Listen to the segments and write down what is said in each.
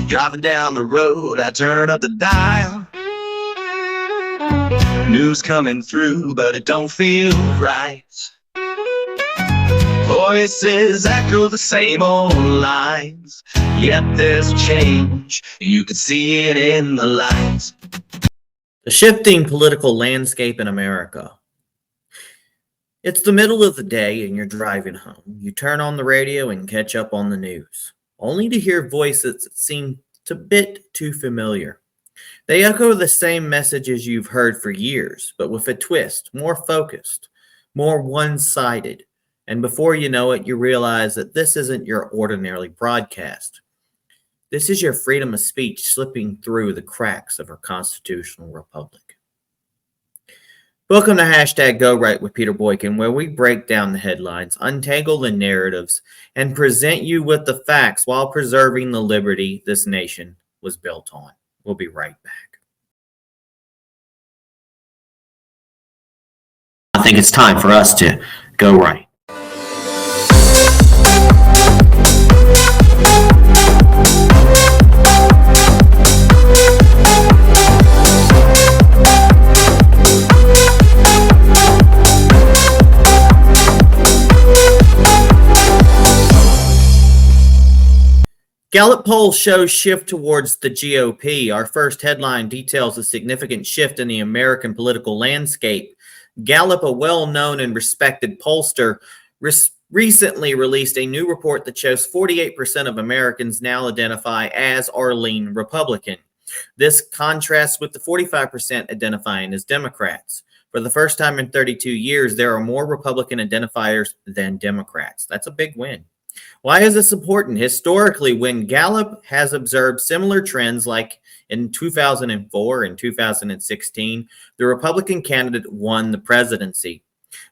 Driving down the road, I turn up the dial. News coming through, but it don't feel right. Voices echo the same old lines, yet there's change. You can see it in the lights. The shifting political landscape in America. It's the middle of the day and you're driving home. You turn on the radio and catch up on the news, only to hear voices that seem a bit too familiar. They echo the same messages you've heard for years, but with a twist, more focused, more one-sided. And before you know it, you realize that this isn't your ordinary broadcast. This is your freedom of speech slipping through the cracks of our constitutional republic. Welcome to Hashtag Go Right with Peter Boykin, where we break down the headlines, untangle the narratives, and present you with the facts while preserving the liberty this nation was built on. We'll be right back. I think it's time for us to go right. Gallup poll shows shift towards the GOP. Our first headline details a significant shift in the American political landscape. Gallup, a well-known and respected pollster, recently released a new report that shows 48% of Americans now identify as or lean Republican. This contrasts with the 45% identifying as Democrats. For the first time in 32 years, there are more Republican identifiers than Democrats. That's a big win. Why is this important? Historically, when Gallup has observed similar trends like in 2004 and 2016, the Republican candidate won the presidency.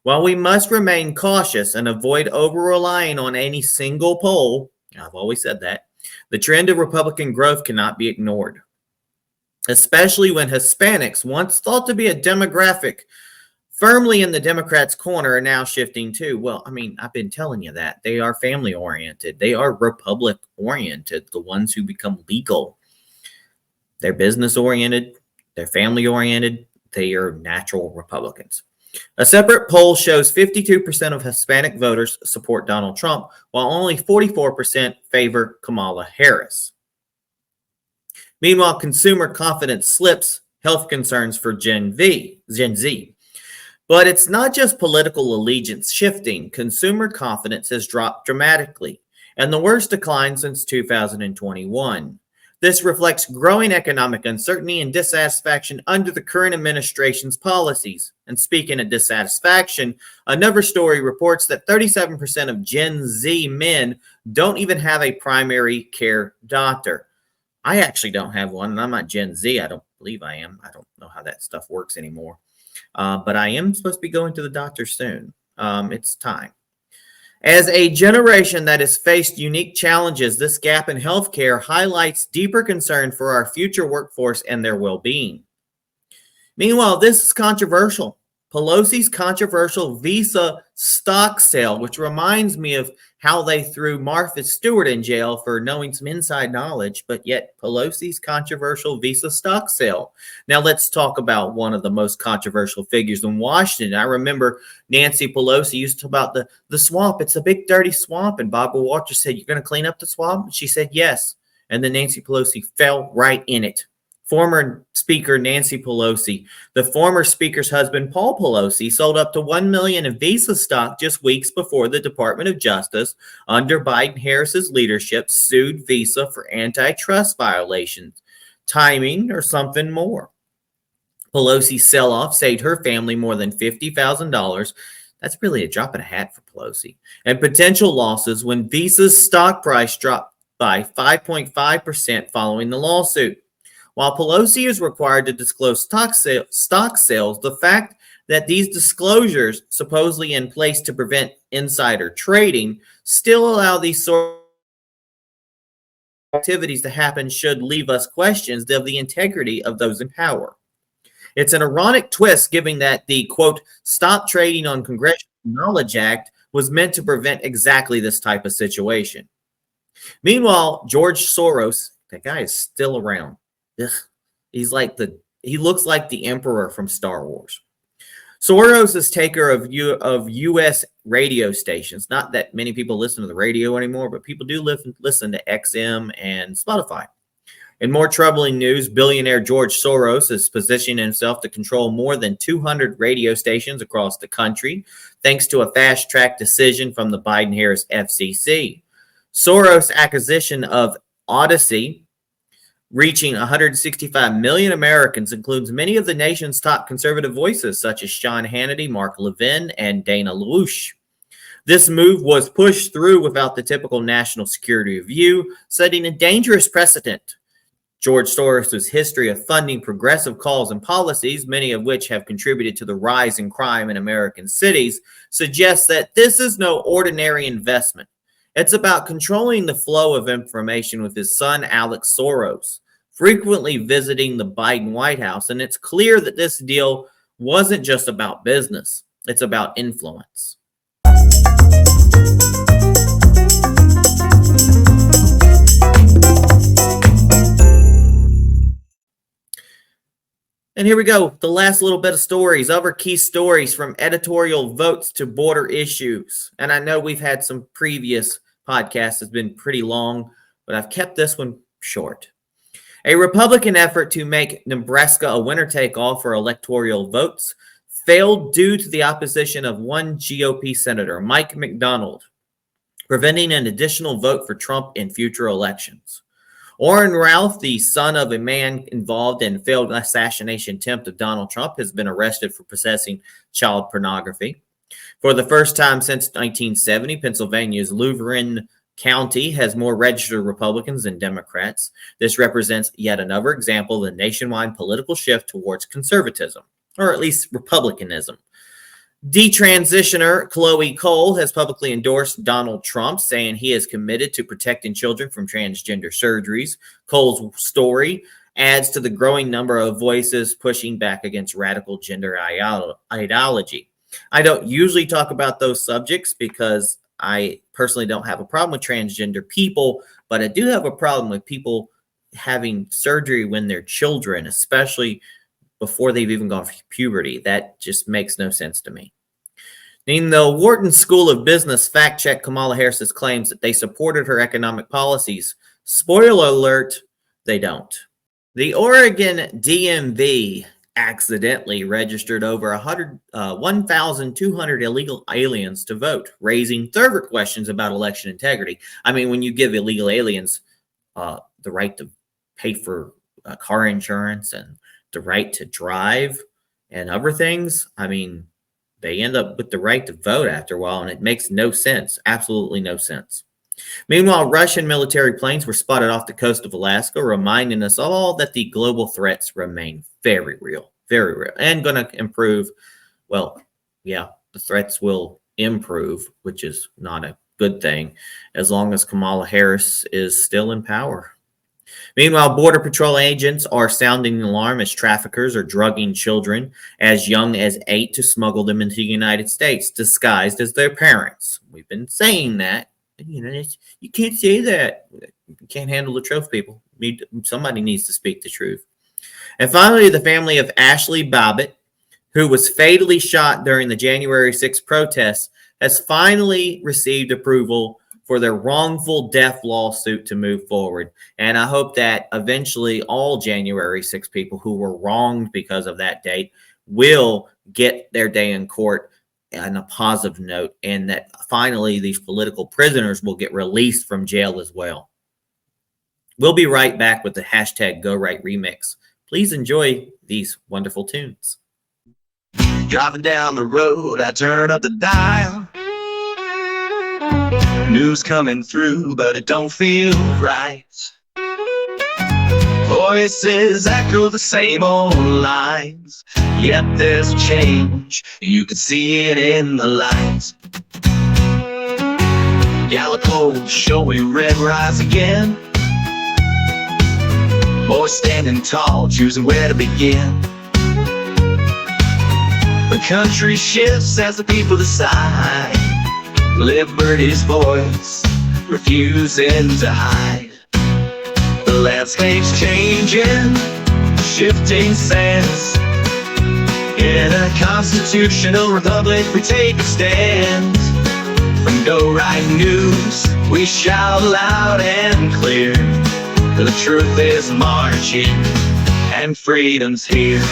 While we must remain cautious and avoid over-relying on any single poll, I've always said that, the trend of Republican growth cannot be ignored, especially when Hispanics, once thought to be a demographic firmly in the Democrats' corner, are now shifting too. Well, I mean, I've been telling you that. They are family-oriented. They are republic-oriented, the ones who become legal. They're business-oriented. They're family-oriented. They are natural Republicans. A separate poll shows 52% of Hispanic voters support Donald Trump, while only 44% favor Kamala Harris. Meanwhile, consumer confidence slips, health concerns for Gen Z. But it's not just political allegiance shifting. Consumer confidence has dropped dramatically, and the worst decline since 2021. This reflects growing economic uncertainty and dissatisfaction under the current administration's policies. And speaking of dissatisfaction, another story reports that 37% of Gen Z men don't even have a primary care doctor. I actually don't have one, and I'm not Gen Z. I don't believe I am. I don't know how that stuff works anymore. But I am supposed to be going to the doctor soon. It's time. As a generation that has faced unique challenges, this gap in healthcare highlights deeper concern for our future workforce and their well-being. Meanwhile, this is controversial. Pelosi's controversial Visa stock sale, which reminds me of how they threw Martha Stewart in jail for knowing some inside knowledge, but yet Pelosi's controversial Visa stock sale. Now let's talk about one of the most controversial figures in Washington. I remember Nancy Pelosi used to talk about the swamp. It's a big dirty swamp. And Barbara Walters said, "You're going to clean up the swamp?" And she said, "Yes." And then Nancy Pelosi fell right in it. Former Speaker Nancy Pelosi, the former Speaker's husband, Paul Pelosi, sold up to $1 million in Visa stock just weeks before the Department of Justice, under Biden-Harris's leadership, sued Visa for antitrust violations, timing, or something more. Pelosi's sell-off saved her family more than $50,000. That's really a drop in a hat for Pelosi. And potential losses when Visa's stock price dropped by 5.5% following the lawsuit. While Pelosi is required to disclose stock sales, the fact that these disclosures, supposedly in place to prevent insider trading, still allow these sort of activities to happen should leave us questions of the integrity of those in power. It's an ironic twist, given that the, quote, Stop Trading on Congressional Knowledge Act was meant to prevent exactly this type of situation. Meanwhile, George Soros, That guy is still around. Ugh. He looks like the Emperor from Star Wars. Soros is taker of U.S. radio stations. Not that many people listen to the radio anymore, but people do listen to XM and Spotify. In more troubling news, billionaire George Soros is positioning himself to control more than 200 radio stations across the country, thanks to a fast-track decision from the Biden-Harris FCC. Soros' acquisition of Odyssey, reaching 165 million Americans, includes many of the nation's top conservative voices, such as Sean Hannity, Mark Levin, and Dana Loesch. This move was pushed through without the typical national security review, setting a dangerous precedent. George Soros' history of funding progressive causes and policies, many of which have contributed to the rise in crime in American cities, suggests that this is no ordinary investment. It's about controlling the flow of information with his son, Alex Soros, frequently visiting the Biden White House. And it's clear that this deal wasn't just about business. It's about influence. And here we go. The last little bit of stories, other key stories from editorial votes to border issues. And I know we've had some previous podcasts that's been pretty long, but I've kept this one short. A Republican effort to make Nebraska a winner-take-all for electoral votes failed due to the opposition of one GOP senator, Mike McDonald, preventing an additional vote for Trump in future elections. Orrin Ralph, the son of a man involved in failed assassination attempt of Donald Trump, has been arrested for possessing child pornography. For the first time since 1970, Pennsylvania's Lutheran County has more registered Republicans than Democrats. This represents yet another example of the nationwide political shift towards conservatism, or at least republicanism. Detransitioner Chloe Cole has publicly endorsed Donald Trump, saying he is committed to protecting children from transgender surgeries. Cole's story adds to the growing number of voices pushing back against radical gender ideology. I don't usually talk about those subjects because I personally don't have a problem with transgender people, but I do have a problem with people having surgery when they're children, especially before they've even gone through puberty. That just makes no sense to me. In the Wharton School of Business fact-checked Kamala Harris's claims that they supported her economic policies. Spoiler alert, they don't. The Oregon DMV accidentally registered over 1,200 illegal aliens to vote, raising further questions about election integrity. I mean, when you give illegal aliens the right to pay for car insurance and the right to drive and other things, I mean, they end up with the right to vote after a while, and it makes no sense, absolutely no sense. Meanwhile, Russian military planes were spotted off the coast of Alaska, reminding us all that the global threats remain very real, and going to improve. Well, yeah, the threats will improve, which is not a good thing, as long as Kamala Harris is still in power. Meanwhile, Border Patrol agents are sounding the alarm as traffickers are drugging children as young as 8 to smuggle them into the United States, disguised as their parents. We've been saying that. You can't say that. You can't handle the truth, people. Somebody needs to speak the truth. And finally, the family of Ashley Babbitt, who was fatally shot during the January 6th protests, has finally received approval for their wrongful death lawsuit to move forward. And I hope that eventually all January 6 people who were wronged because of that date will get their day in court on a positive note, and that finally these political prisoners will get released from jail as well. We'll be right back with the hashtag GoRight remix. Please enjoy these wonderful tunes. Driving down the road, I turn up the dial. News coming through, but it don't feel right. Voices echo the same old lines, yet there's change, you can see it in the lights. Gallipo showing red rise again. Boys standing tall, choosing where to begin. The country shifts as the people decide. Liberty's voice, refusing to hide. The landscape's changing, shifting sands. In a constitutional republic we take a stand. From Go Right News we shout loud and clear, the truth is marching and freedom's here.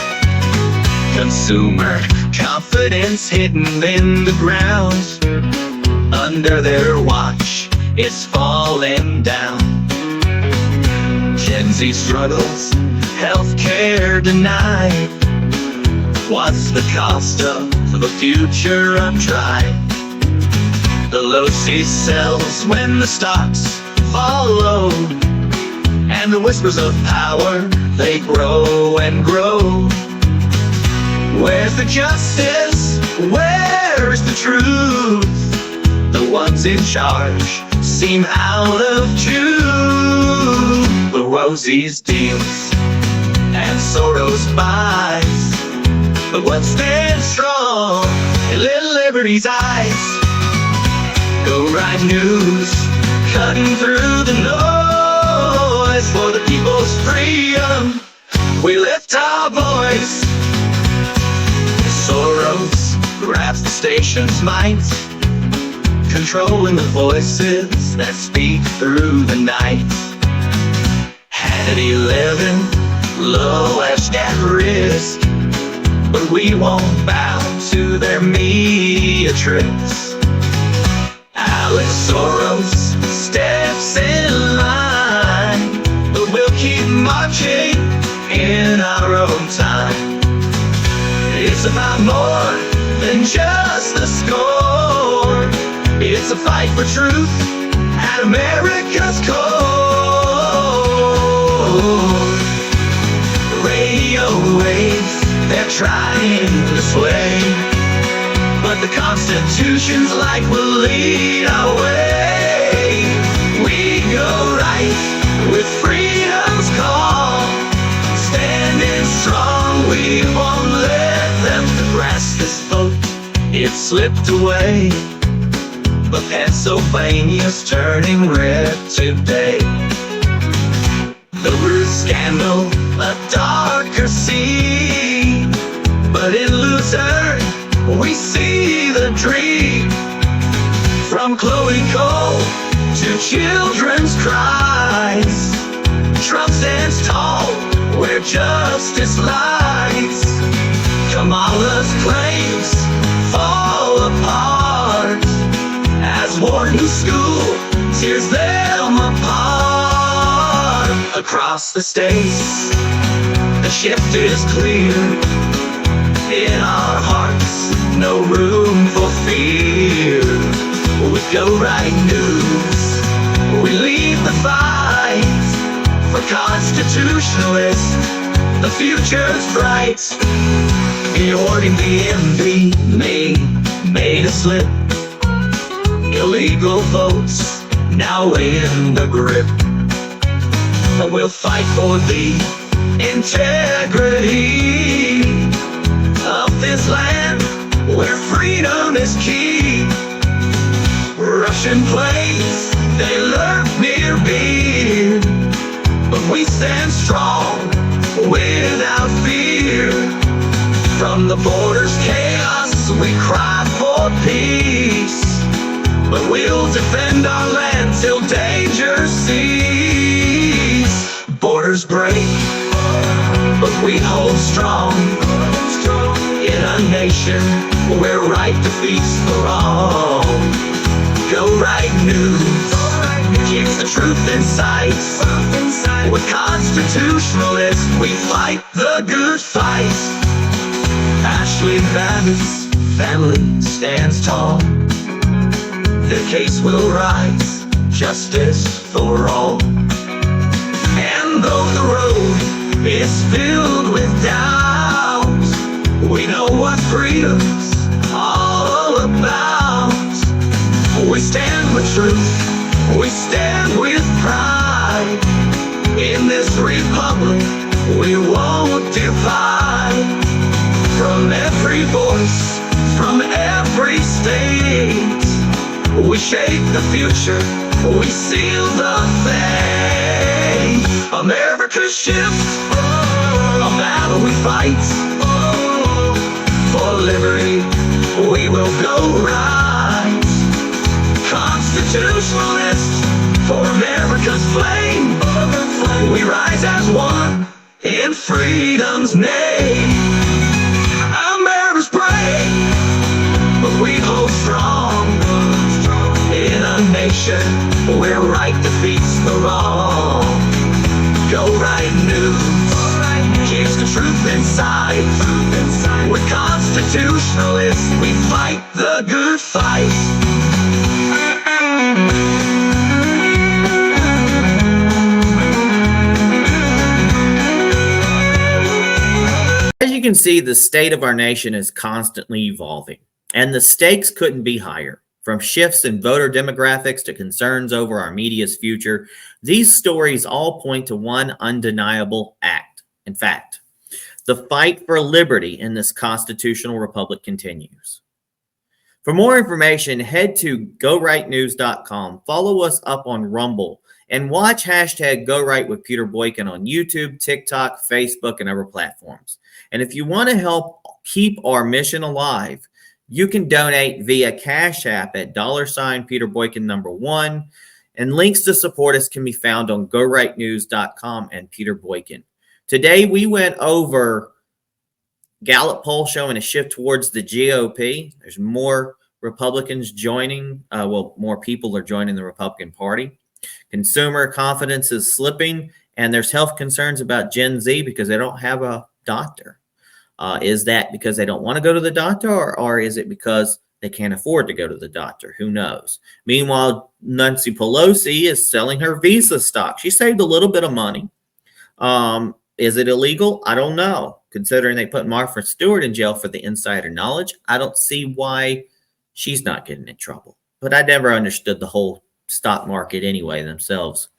Consumer confidence hidden in the ground, under their watch it's falling down. Gen Z struggles, healthcare denied. What's the cost of the future untried? The low C sells when the stocks fall low, and the whispers of power, they grow and grow. Where's the justice? Where's the truth? The ones in charge seem out of tune. The Rosie's deals and Soros buys, but what stands strong in little Liberty's eyes? Go Right News, cutting through the noise for the people's freedom. We lift our voice. Soros grabs the station's might, controlling the voices that speak through the night. At 11, low edged at risk, but we won't bow to their media tricks. Alex Soros steps in line, but we'll keep marching in our own time. It's about more than just a score. It's a fight for truth at America's core. Radio waves, they're trying to sway, but the Constitution's light will lead our way. We go right with freedom's call, standing strong, we won't let them suppress this vote. It slipped away, but Pennsylvania's turning red today. The Bruce scandal, a darker scene, but in Luther we see the dream. From Chloe Cole to children's cries, Trump stands tall where justice lies. Kamala's claims fall apart as Wharton School tears them apart. Across the states, the shift is clear. In our hearts, no room for fear. With Go Right News, we lead the fight. For constitutionalists, the future's bright. Hoarding the MV made a slip. Illegal votes now in the grip. But we'll fight for the integrity of this land where freedom is key. Russian planes, they lurk near beer, but we stand strong without fear. From the border's chaos, we cry for peace, but we'll defend our land till danger cease. Borders break, but we hold strong in a nation where right defeats the wrong. Go Right News keeps the truth in sight. With constitutionalists, we fight the good fight. Ashley Babbitt's family stands tall. Their case will rise, justice for all. And though the road is filled with doubt, we know what freedom's all about. We stand with truth, we stand with pride. In this republic, we won't divide. From every voice, from every state, we shape the future, we seal the fate. America's shift, a battle we fight. For liberty, we will go right. Constitutionalists, for America's flame, we rise as one in freedom's name. America's brave, but we hold strong in a nation where right defeats the wrong. Go right news keeps the truth inside. We're constitutionalists, we fight the good fight. As you can see, the state of our nation is constantly evolving, and the stakes couldn't be higher. From shifts in voter demographics to concerns over our media's future, these stories all point to one undeniable fact. The fight for liberty in this constitutional republic continues. For more information, head to GoRightNews.com, follow us up on Rumble, and watch hashtag GoRight with Peter Boykin on YouTube, TikTok, Facebook, and other platforms. And if you want to help keep our mission alive, you can donate via Cash App at $Peter Boykin #1, and links to support us can be found on GoRightNews.com and Peter Boykin. Today, we went over Gallup poll showing a shift towards the GOP. There's more Republicans joining. More people are joining the Republican Party. Consumer confidence is slipping, and there's health concerns about Gen Z because they don't have a doctor. Is that because they don't want to go to the doctor, or is it because they can't afford to go to the doctor? Who knows? Meanwhile, Nancy Pelosi is selling her Visa stock. She saved a little bit of money. Is it illegal? I don't know. Considering they put Martha Stewart in jail for the insider knowledge, I don't see why she's not getting in trouble. But I never understood the whole stock market anyway themselves.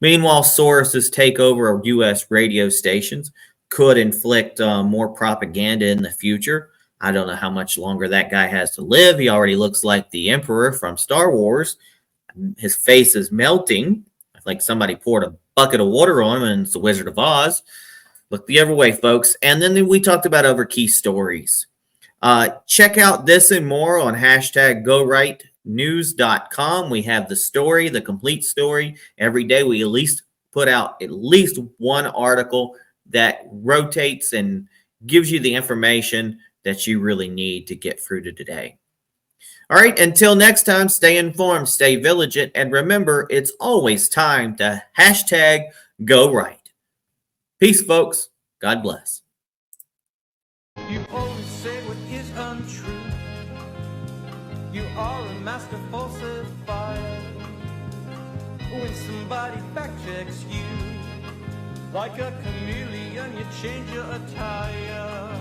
Meanwhile, Soros's takeover of U.S. radio stations could inflict more propaganda in the future. I don't know how much longer that guy has to live. He already looks like the Emperor from Star Wars. His face is melting, like somebody poured a bucket of water on him, and it's the Wizard of Oz. Look the other way, folks. And then we talked about other key stories. Check out this and more on hashtag GoRightNews.com. We have the story, the complete story. Every day we at least put out at least one article that rotates and gives you the information that you really need to get through to today. All right, until next time, stay informed, stay vigilant, and remember, it's always time to hashtag Go Right. Peace, folks. God bless. You always say what is untrue. You are a master falsifier. When somebody fact checks you, like a chameleon, you change your attire.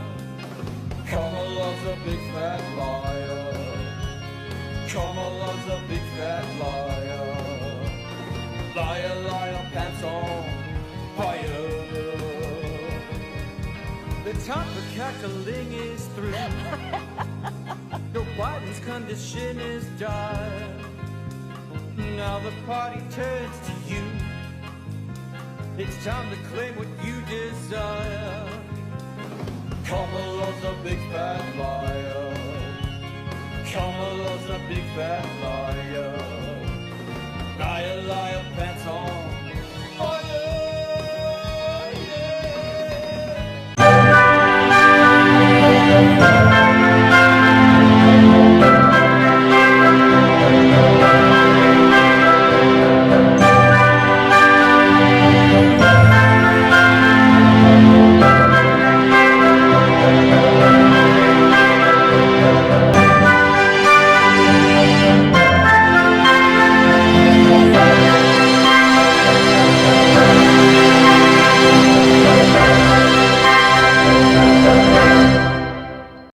Kamala's a big fat liar. Kamala's a big fat liar. Liar, liar, pants on fire. The time for cackling is through. Joe Biden's condition is dire. Now the party turns to you. It's time to claim what you desire. Kamala's a big fat liar. Kamala's a big fat liar. Liar, liar,